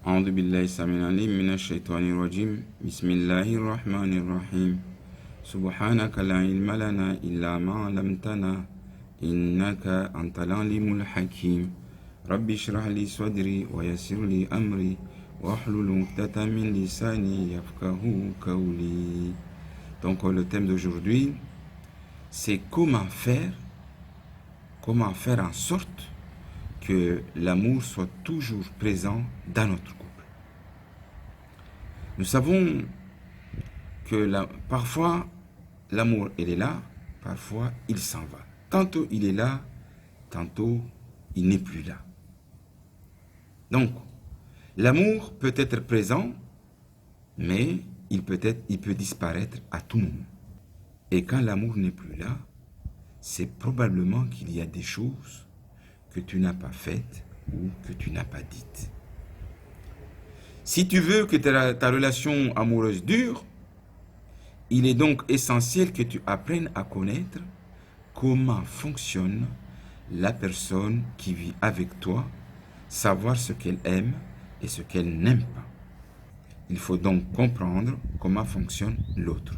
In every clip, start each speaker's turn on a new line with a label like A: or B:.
A: أعوذ بالله السميع العليم من الشيطان الرجيم بسم الله الرحمن الرحيم سبحانك لا علم لنا إلا ما علمتنا إنك أنت العليم الحكيم رب اشرح لي صدري ويسر لي أمري واحلل عقدة من لساني يفقهوا قولي. Donc le thème d'aujourd'hui, c'est comment faire en sorte que l'amour soit toujours présent dans notre couple. Nous savons que parfois l'amour il est là, parfois il s'en va. Tantôt il est là, tantôt il n'est plus là. Donc l'amour peut être présent, mais il peut disparaître à tout moment. Et quand l'amour n'est plus là, c'est probablement qu'il y a des choses que tu n'as pas faites ou que tu n'as pas dites. Si tu veux que ta relation amoureuse dure, il est donc essentiel que tu apprennes à connaître comment fonctionne la personne qui vit avec toi, savoir ce qu'elle aime et ce qu'elle n'aime pas. Il faut donc comprendre comment fonctionne l'autre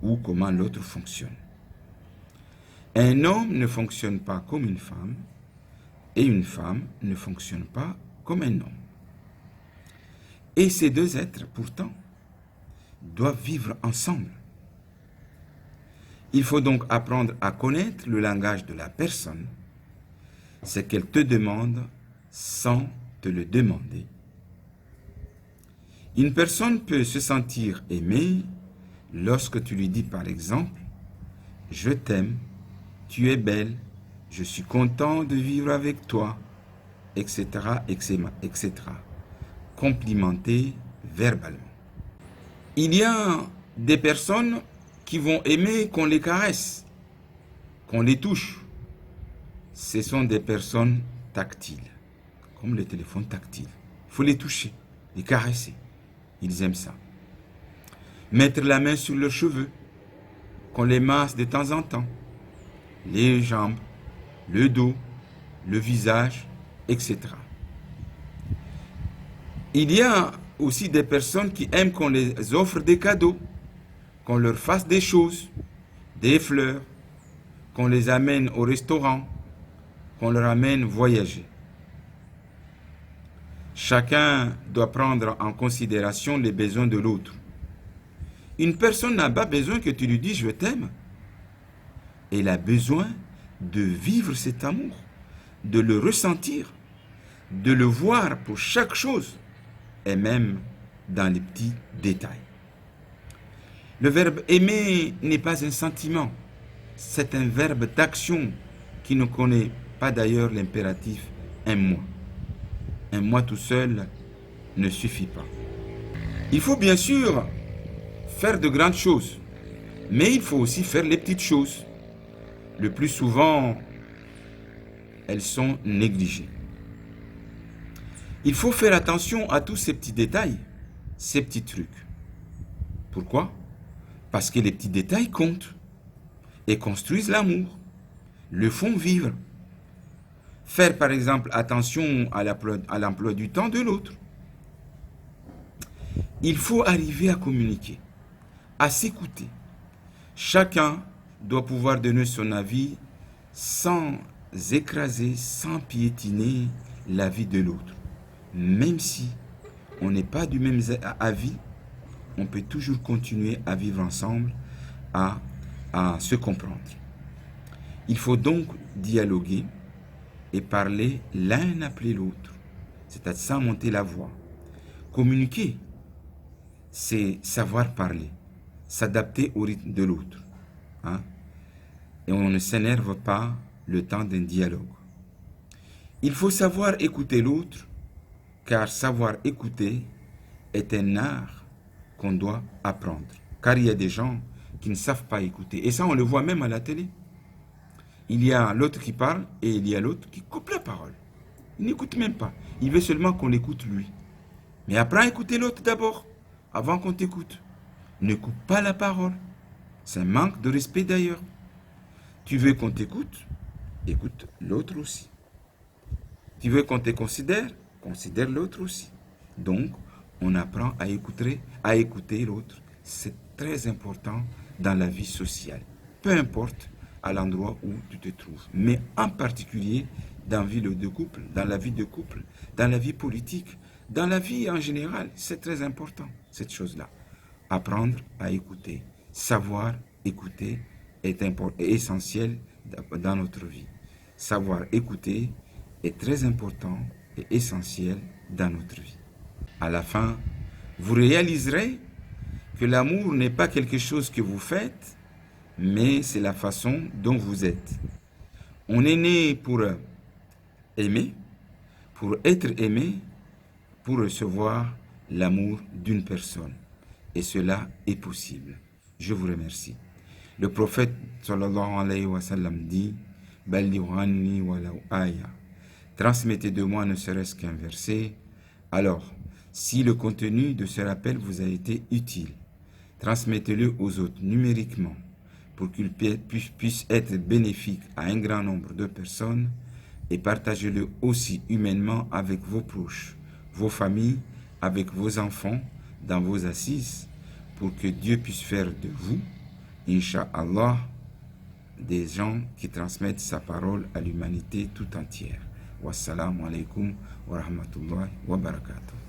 A: ou comment l'autre fonctionne. Un homme ne fonctionne pas comme une femme et une femme ne fonctionne pas comme un homme. Et ces deux êtres, pourtant, doivent vivre ensemble. Il faut donc apprendre à connaître le langage de la personne, ce qu'elle te demande sans te le demander. Une personne peut se sentir aimée lorsque tu lui dis par exemple « Je t'aime, tu es belle, je suis content de vivre avec toi, etc., etc. » Complimenter verbalement. Il y a des personnes qui vont aimer qu'on les caresse, qu'on les touche. Ce sont des personnes tactiles, comme les téléphones tactiles. Il faut les toucher, les caresser. Ils aiment ça. Mettre la main sur leurs cheveux, qu'on les masse de temps en temps. Les jambes, le dos, le visage, etc. Il y a aussi des personnes qui aiment qu'on les offre des cadeaux, qu'on leur fasse des choses, des fleurs, qu'on les amène au restaurant, qu'on leur amène voyager. Chacun doit prendre en considération les besoins de l'autre. Une personne n'a pas besoin que tu lui dises « je t'aime ». Elle a besoin de vivre cet amour, de le ressentir, de le voir pour chaque chose, et même dans les petits détails. Le verbe aimer n'est pas un sentiment, c'est un verbe d'action qui ne connaît pas d'ailleurs l'impératif « aime-moi ». Un moi tout seul ne suffit pas. Il faut bien sûr faire de grandes choses, mais il faut aussi faire les petites choses. Le plus souvent, elles sont négligées. Il faut faire attention à tous ces petits détails, ces petits trucs. Pourquoi? Parce que les petits détails comptent et construisent l'amour, le font vivre. Faire par exemple attention à l'emploi du temps de l'autre. Il faut arriver à communiquer, à s'écouter. Chacun doit pouvoir donner son avis sans écraser, sans piétiner la vie de l'autre. Même si on n'est pas du même avis, on peut toujours continuer à vivre ensemble, à se comprendre. Il faut donc dialoguer et parler l'un après l'autre, c'est-à-dire sans monter la voix. Communiquer, c'est savoir parler, s'adapter au rythme de l'autre. Et on ne s'énerve pas le temps d'un dialogue. Il faut savoir écouter l'autre, car savoir écouter est un art qu'on doit apprendre. Car il y a des gens qui ne savent pas écouter. Et ça, on le voit même à la télé. Il y a l'autre qui parle et il y a l'autre qui coupe la parole. Il n'écoute même pas. Il veut seulement qu'on l'écoute lui. Mais apprends à écouter l'autre d'abord, avant qu'on t'écoute. Ne coupe pas la parole. C'est un manque de respect d'ailleurs. Tu veux qu'on t'écoute? Écoute l'autre aussi. Tu veux qu'on te considère? Considère l'autre aussi. Donc, on apprend à écouter l'autre. C'est très important dans la vie sociale. Peu importe à l'endroit où tu te trouves. Mais en particulier dans la vie de couple, dans la vie de couple, dans la vie politique, dans la vie en général. C'est très important, cette chose-là. Apprendre à écouter. Savoir écouter est essentiel dans notre vie. Savoir écouter est très important et essentiel dans notre vie. À la fin, vous réaliserez que l'amour n'est pas quelque chose que vous faites, mais c'est la façon dont vous êtes. On est né pour aimer, pour être aimé, pour recevoir l'amour d'une personne. Et cela est possible. Je vous remercie. Le prophète sallallahu alayhi wa sallam dit Ballighani walau aya. Transmettez de moi ne serait-ce qu'un verset. Alors, si le contenu de ce rappel vous a été utile, transmettez-le aux autres numériquement pour qu'il puisse être bénéfique à un grand nombre de personnes et partagez-le aussi humainement avec vos proches, vos familles, avec vos enfants, dans vos assises, pour que Dieu puisse faire de vous, Inch'Allah, des gens qui transmettent sa parole à l'humanité tout entière. Wassalamu alaikum wa rahmatullahi wa barakatuh.